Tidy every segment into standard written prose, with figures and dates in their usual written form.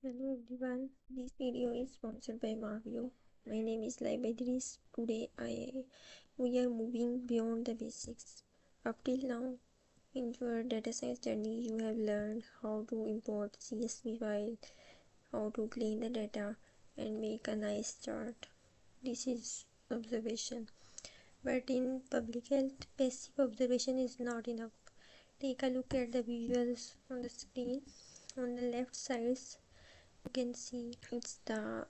Hello everyone, this video is sponsored by Mavio. My name is Laibedris. Today we are moving beyond the basics. Up till now, in your data science journey, you have learned how to import CSV file, how to clean the data, and make a nice chart. This is observation. But in public health, passive observation is not enough. Take a look at the visuals on the screen. On the left side, you can see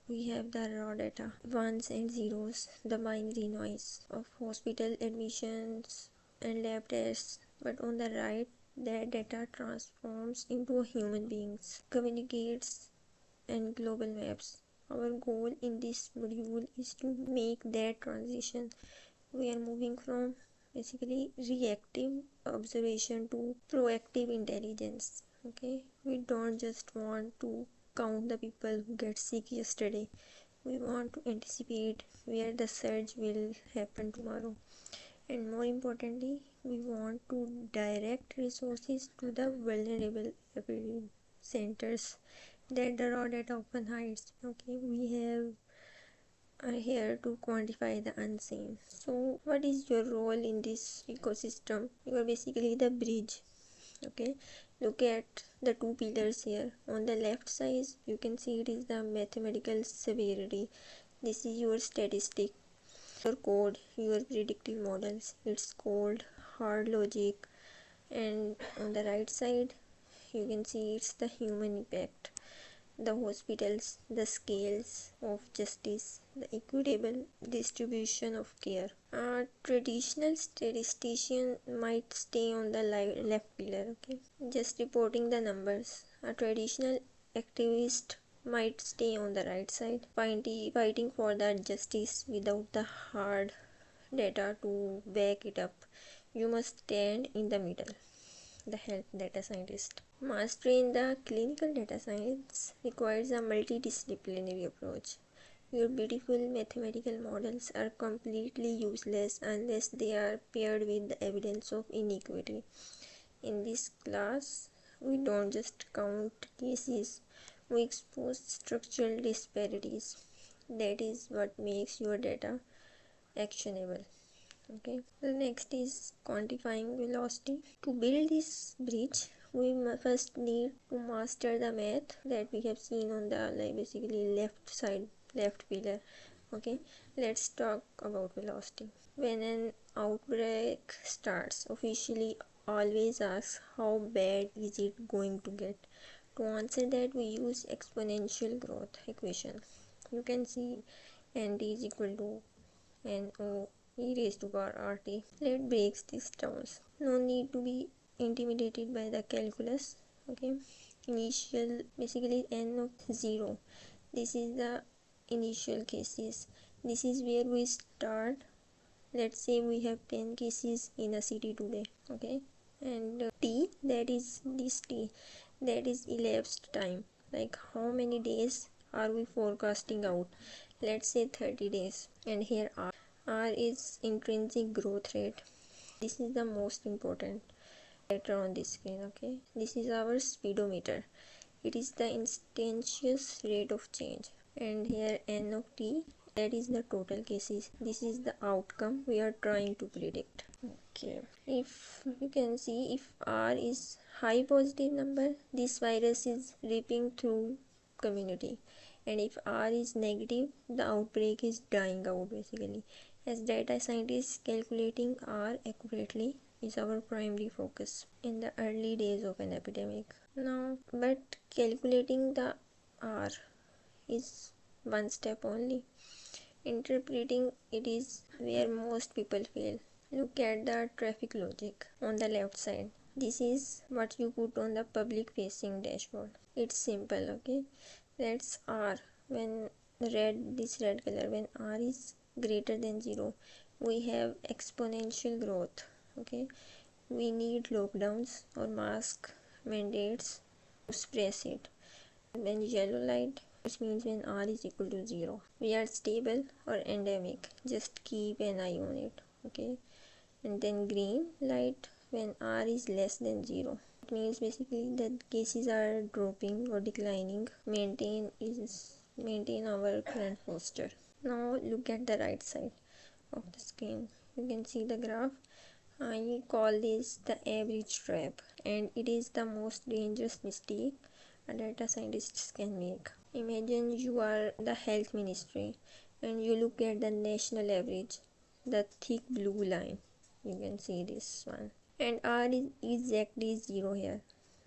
we have the raw data, ones and zeros, the binary noise of hospital admissions and lab tests. But on the right, that data transforms into human beings, communicates, and global maps. Our goal in this module is to make that transition. We are moving from basically reactive observation to proactive intelligence. Okay, we don't just want to count the people who get sick yesterday. We want to anticipate where the surge will happen tomorrow. And more importantly, we want to direct resources to the vulnerable centers that the raw data often hides. Okay, we are here to quantify the unseen. So, what is your role in this ecosystem? You are basically the bridge. Okay, look at the two pillars here. On the left side, you can see it is the mathematical severity. This is your statistic, your code, your predictive models. It's called hard logic. And on the right side, you can see it's the human impact, the hospitals, the scales of justice, the equitable distribution of care. A traditional statistician might stay on the left pillar, okay, just reporting the numbers. A traditional activist might stay on the right side, fighting for the justice without the hard data to back it up. You must stand in the middle, the health data scientist. Mastery in the clinical data science requires a multidisciplinary approach. Your beautiful mathematical models are completely useless unless they are paired with the evidence of inequity. In this class, we don't just count cases, we expose structural disparities. That is what makes your data actionable. Okay, the next is quantifying velocity. To build this bridge, we first need to master the math that we have seen on the basically left side, left pillar. Okay, let's talk about velocity. When an outbreak starts, officially always asks how bad is it going to get. To answer that, we use exponential growth equation. You can see n t is equal to no raised to power rt. Let's break this down. No need to be intimidated by the calculus. Okay, initial basically n of 0. This is the initial cases. This is where we start. Let's say we have 10 cases in a city today. Okay, and t, that is this t, that is elapsed time, like how many days are we forecasting out. Let's say 30 days. And here R is intrinsic growth rate. This is the most important factor on this screen. Okay, this is our speedometer. It is the instantaneous rate of change. And here n of t, that is the total cases. This is the outcome we are trying to predict. Okay, if you can see, if R is high positive number, this virus is ripping through community. And if R is negative, the outbreak is dying out basically. As data scientists, calculating R accurately is our primary focus in the early days of an epidemic. Now, but calculating the R is one step only. Interpreting it is where most people fail. Look at the traffic logic on the left side. This is what you put on the public facing dashboard. It's simple, okay? That's R. When this red color, when R is greater than 0, we have exponential growth. Okay, we need lockdowns or mask mandates to suppress it. When yellow light, which means when R is equal to 0, we are stable or endemic. Just keep an eye on it. Okay, and then green light when R is less than 0. It means basically that cases are dropping or declining. Maintain our current posture. Now look at the right side of the screen. You can see the graph. I call this the average trap, and it is the most dangerous mistake a data scientists can make. Imagine you are the health ministry and you look at the national average, the thick blue line. You can see this one. And R is exactly 0 here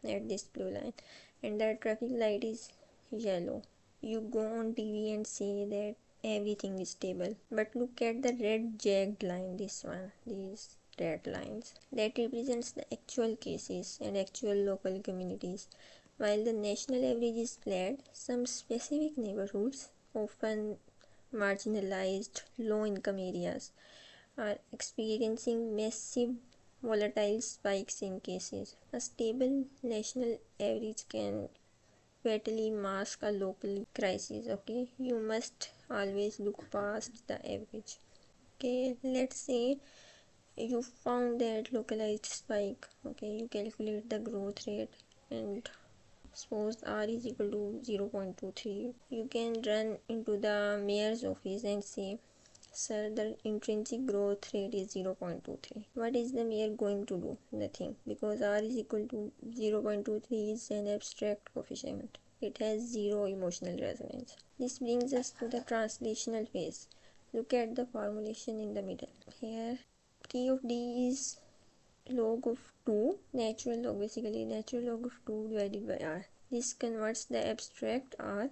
at this blue line, and the traffic light is yellow. You go on TV and say that everything is stable, but look at the red jagged line, this one, these red lines, that represents the actual cases and actual local communities. While the national average is flat, some specific neighborhoods, often marginalized low income areas, are experiencing massive volatile spikes in cases. A stable national average can fatally mask a local crisis. Okay, you must always look past the average. Okay, let's say you found that localized spike. Okay, you calculate the growth rate and suppose R is equal to 0.23. You can run into the mayor's office and say, sir, the intrinsic growth rate is 0.23. What is the mayor going to do? Nothing, because R is equal to 0.23 is an abstract coefficient. It has zero emotional resonance. This brings us to the translational phase. Look at the formulation in the middle. Here, T of D is log of 2, natural log, basically natural log of 2 divided by R. This converts the abstract R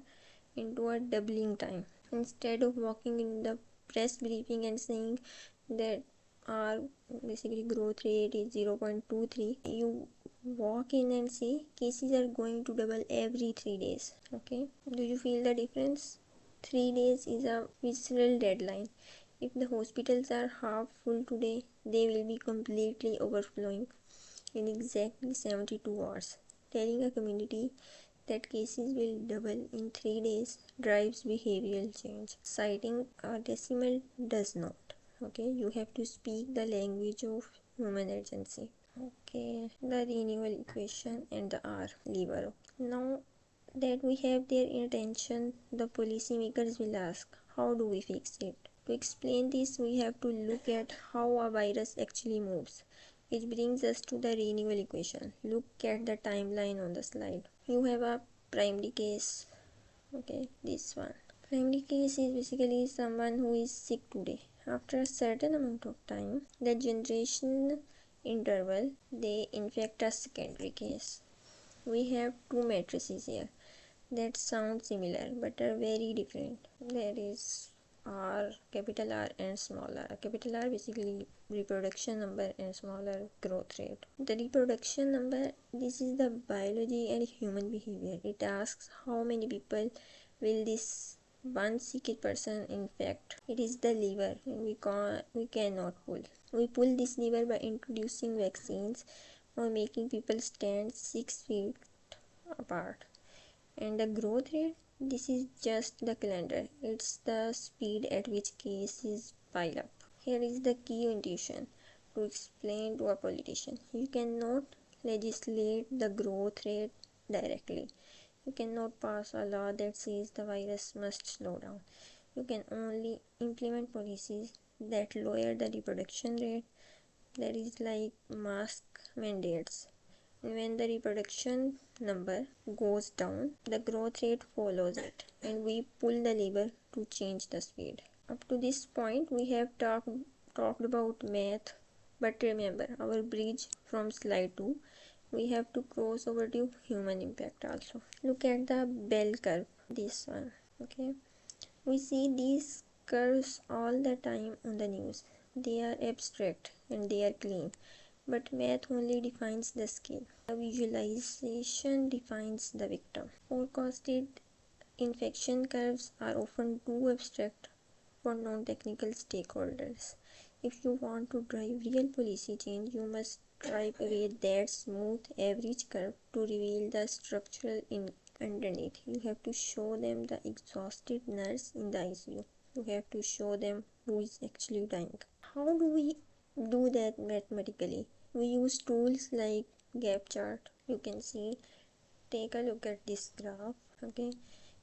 into a doubling time. Instead of walking in the press briefing and saying that our basically growth rate is 0.23, you walk in and say cases are going to double every 3 days. Okay, do you feel the difference? 3 days is a visceral deadline. If the hospitals are half full today, they will be completely overflowing in exactly 72 hours. Telling a community that cases will double in 3 days drives behavioral change. Citing a decimal does not. Okay, you have to speak the language of human urgency. Okay, the renewal equation and the R lever. Now that we have their intention, the policymakers will ask, how do we fix it? To explain this, we have to look at how a virus actually moves, which brings us to the renewal equation. Look at the timeline on the slide. You have a primary case. Okay, this one. Primary case is basically someone who is sick today. After a certain amount of time, the generation interval, they infect a secondary case. We have two matrices here that sound similar but are very different. There is R, capital R and small r. Capital R basically reproduction number and smaller growth rate. The reproduction number, this is the biology and human behavior. It asks how many people will this one sick person infect. It is the lever and we cannot pull. We pull this lever by introducing vaccines or making people stand 6 feet apart. And the growth rate, this is just the calendar. It's the speed at which cases pile up. Here is the key intuition to explain to a politician. You cannot legislate the growth rate directly. You cannot pass a law that says the virus must slow down. You can only implement policies that lower the reproduction rate. That is like mask mandates. When the reproduction number goes down, the growth rate follows it, and we pull the lever to change the speed. Up to this point, we have talked about math, but remember our bridge from slide 2. We have to cross over to human impact also. Look at the bell curve, this one. Okay, we see these curves all the time on the news. They are abstract and they are clean. But math only defines the scale. The visualization defines the victim. Forecasted infection curves are often too abstract for non-technical stakeholders. If you want to drive real policy change, you must stripe away that smooth average curve to reveal the structural underneath. You have to show them the exhausted nurse in the ICU. You have to show them who is actually dying. How do we do that mathematically? We use tools like gap chart, You can see, take a look at this graph. Okay,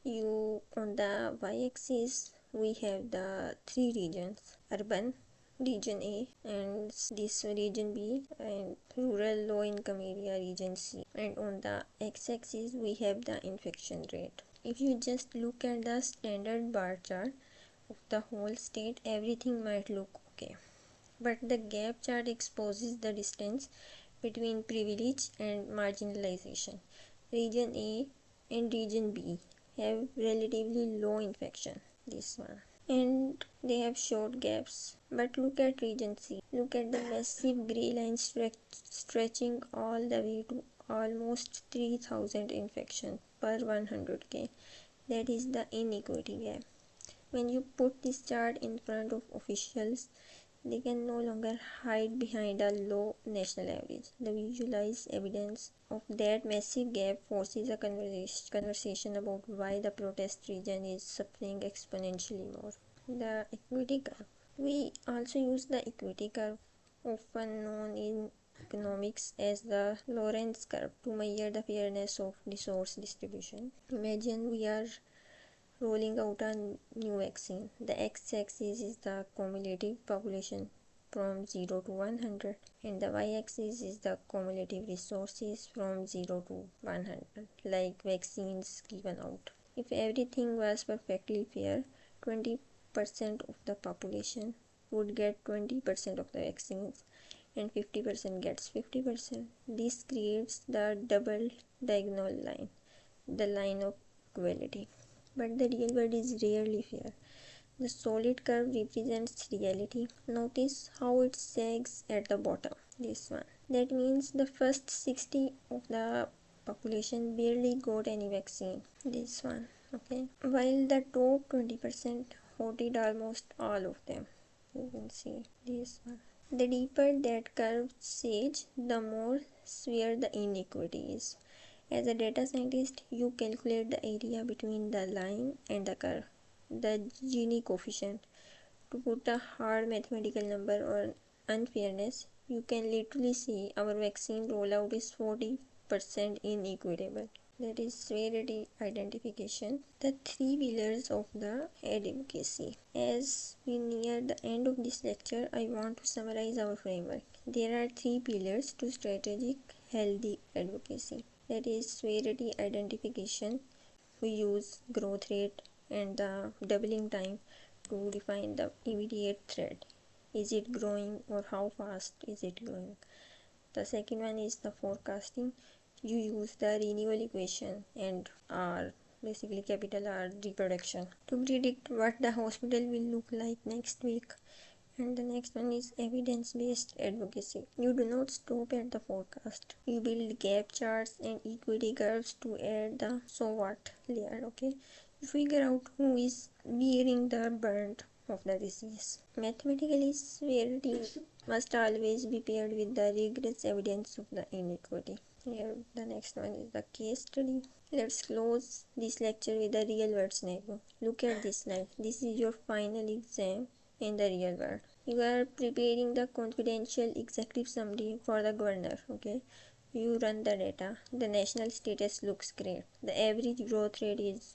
you on the y-axis we have the three regions: urban region A, and this region B, and rural low income area region C. And on the x-axis we have the infection rate. If you just look at the standard bar chart of the whole state, everything might look okay, but the gap chart exposes the distance between privilege and marginalization. Region A and region B have relatively low infection, this one, and they have short gaps. But look at region C. Look at the massive grey line stretching all the way to almost 3000 infections per 100k. That is the inequity gap. When you put this chart in front of officials, they can no longer hide behind a low national average. The visualized evidence of that massive gap forces a conversation about why the protest region is suffering exponentially more. The equity curve. We also use the equity curve, often known in economics as the Lorenz curve, to measure the fairness of resource distribution. Imagine we are rolling out a new vaccine. The x-axis is the cumulative population from 0 to 100, and the y-axis is the cumulative resources from 0 to 100, like vaccines given out. If everything was perfectly fair, 20% of the population would get 20% of the vaccines, and 50% gets 50%. This creates the double diagonal line, the line of equality. But the real world is rarely fair. The solid curve represents reality. Notice how it sags at the bottom. This one. That means the first 60 of the population barely got any vaccine. This one. Okay. While the top 20% hoarded almost all of them. You can see this one. The deeper that curve sags, the more severe the inequity is. As a data scientist, you calculate the area between the line and the curve, the Gini coefficient. To put a hard mathematical number on unfairness, you can literally say our vaccine rollout is 40% inequitable. That is severity identification. The three pillars of the advocacy. As we near the end of this lecture, I want to summarize our framework. There are three pillars to strategic healthy advocacy. That is severity identification. We use growth rate and the doubling time to define the immediate threat. Is it growing, or how fast is it growing? The second one is the forecasting. You use the renewal equation and R, basically capital R, reproduction, to predict what the hospital will look like next week. And the next one is evidence-based advocacy. You do not stop at the forecast. You build gap charts and equity curves to add the so what layer. Okay, you figure out who is bearing the brunt of the disease. Mathematically, severity must always be paired with the rigorous evidence of the inequity. Here, the next one is the case study. Let's close this lecture with a real world scenario. Look at this slide. This is your final exam in the real world. You are preparing the confidential executive summary for the governor. Okay, you run the data. The national status looks great. The average growth rate is,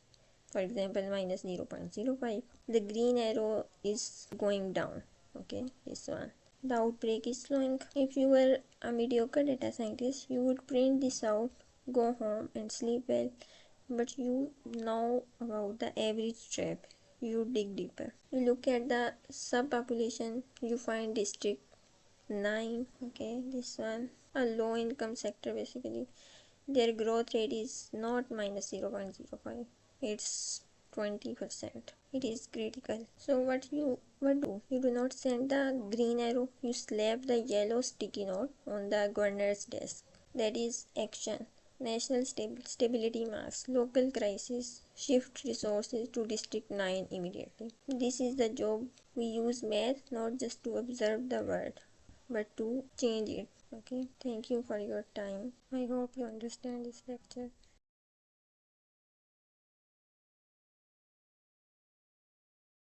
for example, minus 0.05. The green arrow is going down. Okay, this one. The outbreak is slowing. If you were a mediocre data scientist, you would print this out, go home and sleep well. But you know about the average trap. You dig deeper. You look at the subpopulation, you find district 9, okay, this one, a low income sector basically. Their growth rate is not minus 0.05, it's 20%. It is critical. So what do? You do not send the green arrow, you slap the yellow sticky note on the governor's desk. That is action. National stability marks, local crisis, shift resources to District 9 immediately. This is the job. We use math not just to observe the world, but to change it. Okay, thank you for your time. I hope you understand this lecture.